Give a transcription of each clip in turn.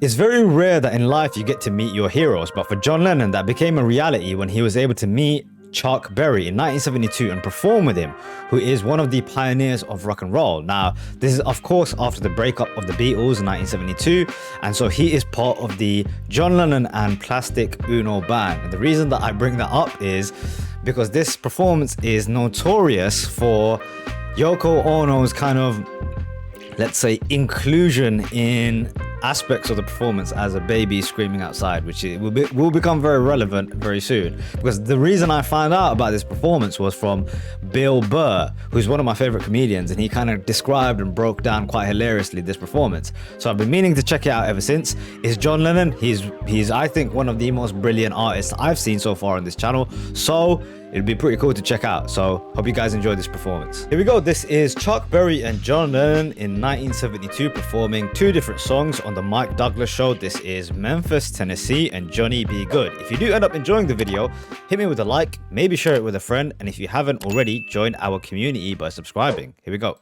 It's very rare that in life you get to meet your heroes, but for John Lennon, that became a reality when he was able to meet Chuck Berry in 1972 and perform with him, who is one of the pioneers of rock and roll. Now, this is of course after the breakup of the Beatles in 1972, and so he is part of the John Lennon and Plastic Ono band. And the reason that I bring that up is because this performance is notorious for Yoko Ono's kind of, let's say, inclusion in aspects of the performance as a baby screaming outside, which will become very relevant very soon. Because the reason I found out about this performance was from Bill Burr, who's one of my favorite comedians, and he kind of described and broke down quite hilariously this performance. So I've been meaning to check it out ever since. It's John Lennon. He's I think one of the most brilliant artists I've seen so far on this channel. So it'd be pretty cool to check out. So hope you guys enjoy this performance. Here we go. This is Chuck Berry and John Lennon in 1972 performing two different songs on the Mike Douglas Show. This is Memphis, Tennessee and Johnny B. Goode. If you do end up enjoying the video, hit me with a like, maybe share it with a friend, and if you haven't already, join our community by subscribing. Here we go.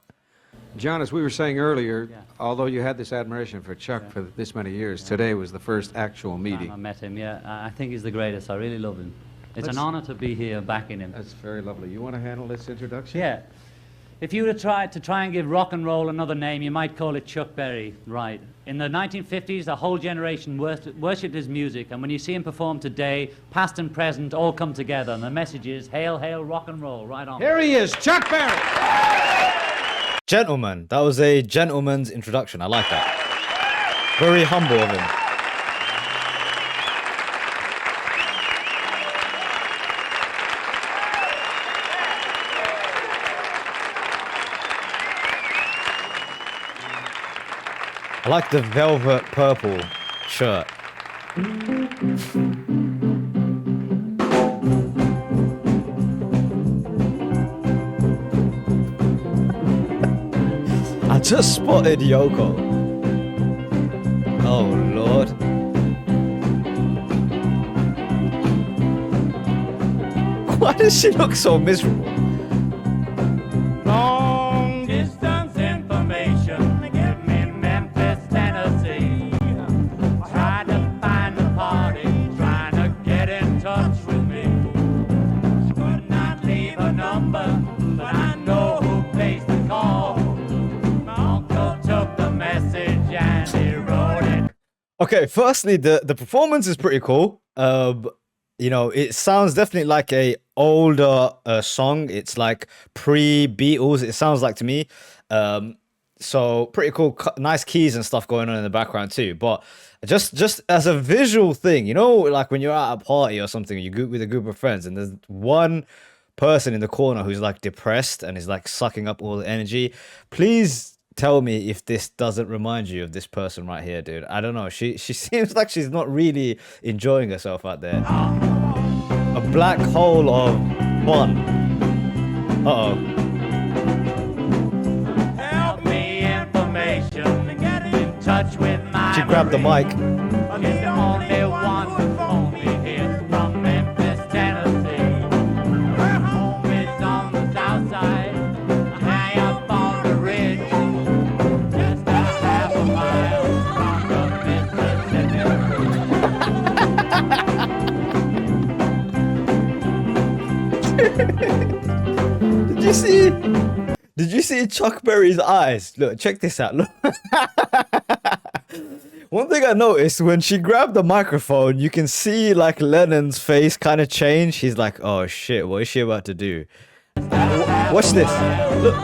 John, as we were saying earlier, although you had this admiration for Chuck for this many years, today was the first actual meeting. I met him, yeah. I think he's the greatest. I really love him. It's an honor to be here backing him. That's very lovely. You want to handle this introduction? Yeah. If you were to try and give rock and roll another name, you might call it Chuck Berry, right? In the 1950s, a whole generation worshipped his music, and when you see him perform today, past and present all come together, and the message is, hail, hail, rock and roll, right on. Here he is, Chuck Berry! Gentleman. That was a gentleman's introduction. I like that. Very humble of him. I like the velvet purple shirt. I just spotted Yoko. Oh Lord. Why does she look so miserable? Long distance information, give me Memphis, Tennessee. Tried to find a party, trying to get in touch with me. Could not leave a number, but I know who placed the call. My uncle took the message and he wrote it. Okay, firstly, the performance is pretty cool. You know, it sounds definitely like a older song. It's like pre-Beatles, it sounds like to me. So pretty cool, nice keys and stuff going on in the background too. But just as a visual thing, you know, like when you're at a party or something, you go with a group of friends and there's one person in the corner who's like depressed and is like sucking up all the energy. Please tell me if this doesn't remind you of this person right here, dude. I don't know. She seems like she's not really enjoying herself out there. A black hole of fun. Uh-oh. Help me information, get in touch with my She grabbed the mic. He's the only one who phoned me here from Memphis, Tennessee. Her home is on the south side, high up on the ridge, just a half a mile from the Mississippi. Did you see Chuck Berry's eyes? Look, check this out. Look. One thing I noticed when she grabbed the microphone, you can see like Lennon's face kind of change. He's like, oh shit, what is she about to do? Watch this. Look.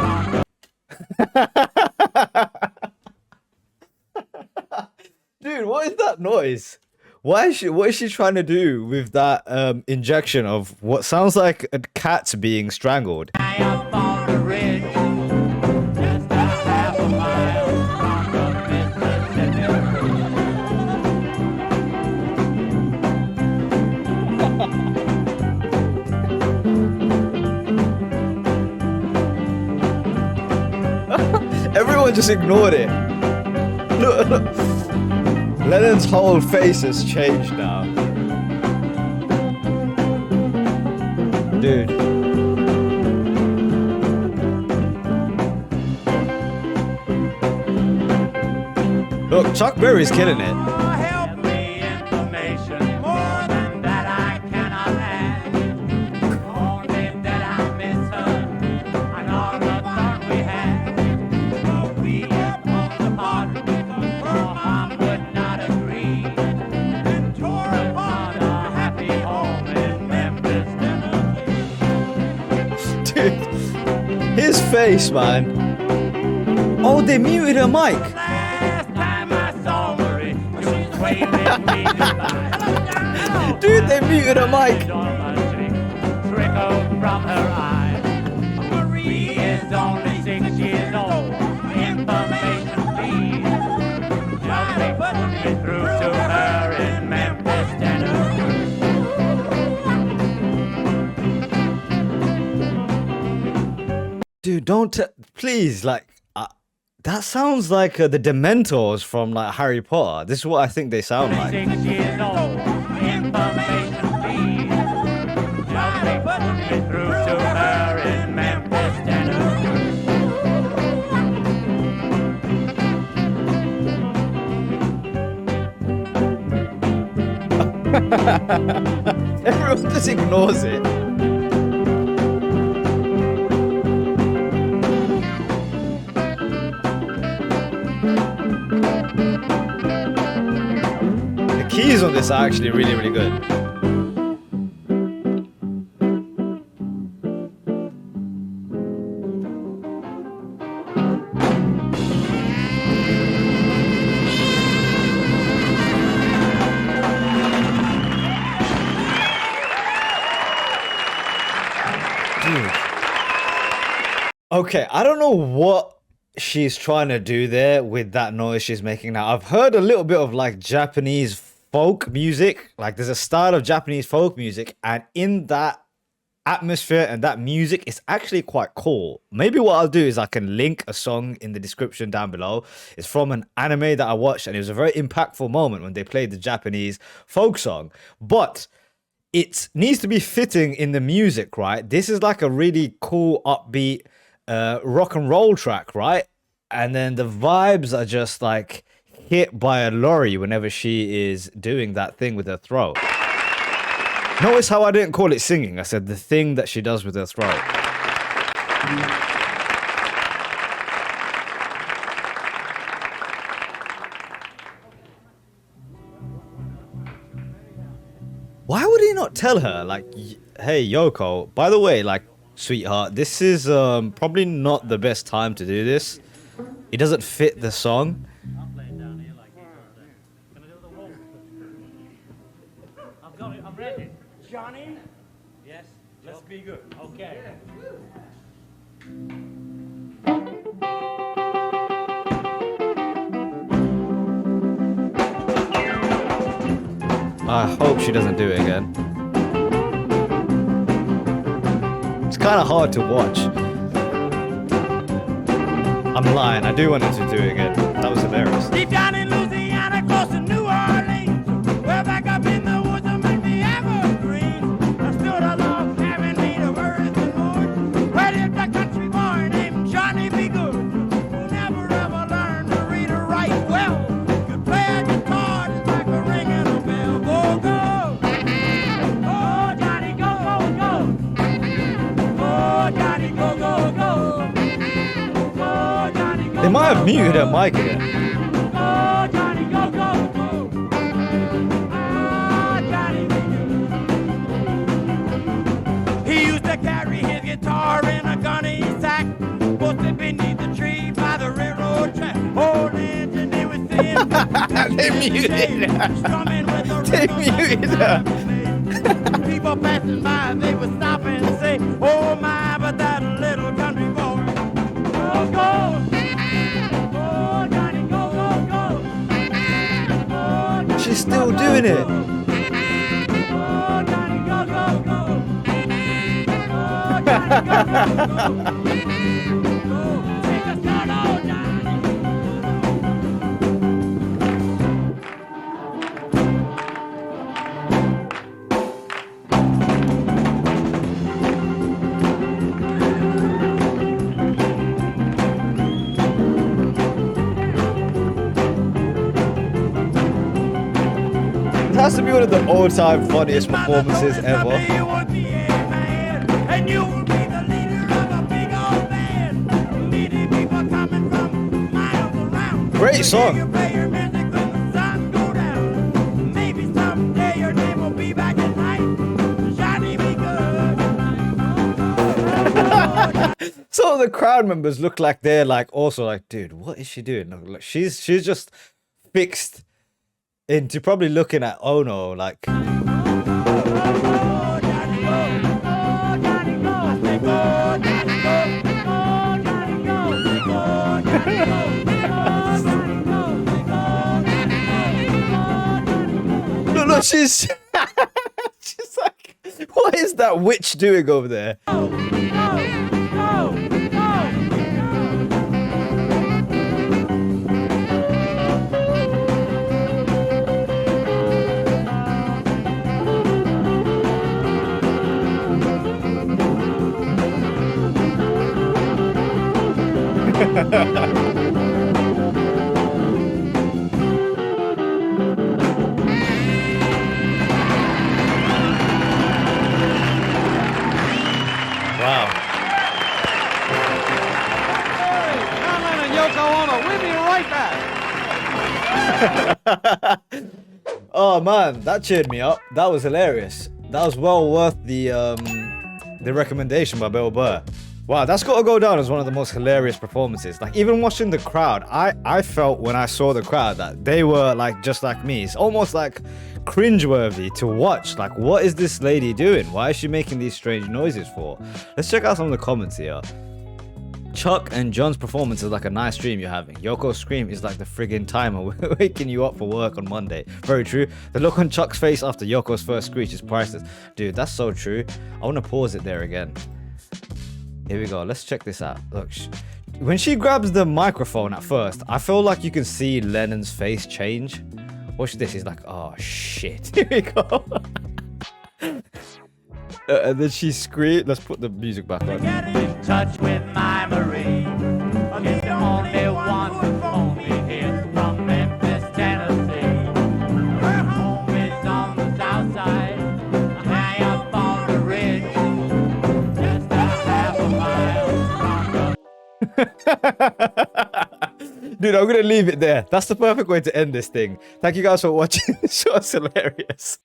Dude, what is that noise? What is she trying to do with that injection of what sounds like a cat being strangled? High up on the ridge, just a half a mile from the Mississippi. Everyone just ignored it. Look, look. Lennon's whole face has changed now. Dude. Look, Chuck Berry's killing it. face, man. Oh, they muted her mic. Last time I saw Marie, she was waving me goodbye. Dude, they muted her mic. Trickled from her eye. Marie is only 6 years old. Information, please. Just me put me through to her in Memphis, Tennessee. Dude, don't please, like, that sounds like the Dementors from like Harry Potter. This is what I think they sound like. 6 years old. Information, please. Just me put me through to her in Memphis, Tennessee. Everyone just ignores it. The keys on this are actually really, really good. Okay, I don't know what she's trying to do there with that noise she's making now. I've heard a little bit of like Japanese folk music. Like there's a style of Japanese folk music, and in that atmosphere and that music, it's actually quite cool. Maybe what I'll do is I can link a song in the description down below. It's from an anime that I watched, and it was a very impactful moment when they played the Japanese folk song. But it needs to be fitting in the music, right? This is like a really cool, upbeat rock and roll track, right? And then the vibes are just like hit by a lorry whenever she is doing that thing with her throat. Notice how I didn't call it singing. I said the thing that she does with her throat. Why would he not tell her, like, hey, Yoko, by the way, like, sweetheart, this is probably not the best time to do this. It doesn't fit the song. I'm playing down here like this. Can I do the walk? I've got it. I'm ready. Johnny, Yes. let's be good. Okay. I hope she doesn't do it again. It's kind of hard to watch. I'm lying. I do want her to do it again. That was hilarious. deep down in Louisiana, close to New Orleans, well back up in the woods among the evergreens, I stood alone, having need of earth and wood, where lived a country boy named Johnny B. Good, who never ever learned to read or write well, could play a guitar just like a ringing a bell. Go, go! Oh, Johnny, go, go, go! Oh, Johnny, go, go, go! Oh, Johnny, go, They might have go, muted her go. mic again. Go, Johnny, go, go, go. Oh, Johnny, he used to carry his guitar in a gunny sack, posted beneath the tree by the railroad track. Old engineer was saying, They muted her. strumming with the They rhythm muted her. people passing by, they would stop and say, oh my, but that little country boy. Go, go. Oh, Johnny, go, go, go. Oh, Johnny, She's still go, doing go, it. go. Oh, Johnny, go, go, go. Oh, Johnny, go, go, go. Go, take a shot, oh, Johnny. It has to be one of the all-time funniest performances ever. And you will be the leader of a big old band. Needy people coming from miles around. Great song. You play your music when the sun go down. Maybe someday your name will be back at night. Johnny be good. some of the crowd members look like they're like also like, dude, what is she doing? Look, she's just fixed into probably looking at Ono like. Look, she's she's like, what is that witch doing over there? Wow. John Lennon, Yoko Ono, we'll be right back. Oh man, that cheered me up. That was hilarious. That was well worth the recommendation by Bill Burr. Wow, that's got to go down as one of the most hilarious performances. Like, even watching the crowd, I felt when I saw the crowd that they were like just like me. It's almost like cringeworthy to watch. Like, what is this lady doing? Why is she making these strange noises for? Let's check out some of the comments here. Chuck and John's performance is like a nice dream you're having. Yoko's scream is like the friggin' timer waking you up for work on Monday. Very true. The look on Chuck's face after Yoko's first screech is priceless. Dude, that's so true. I want to pause it there again. Here we go. Let's check this out. Look, when she grabs the microphone at first, I feel like you can see Lennon's face change. Watch this. He's like, oh shit. Here we go. And then she screamed. Let's put the music back on. Get in touch with my Marie. He's the only one who phoned me here from Memphis, Tennessee. Her home is on the south side, high up on the ridge, just a half a mile from the... Dude, I'm gonna leave it there. That's the perfect way to end this thing. Thank you guys for watching. This was hilarious.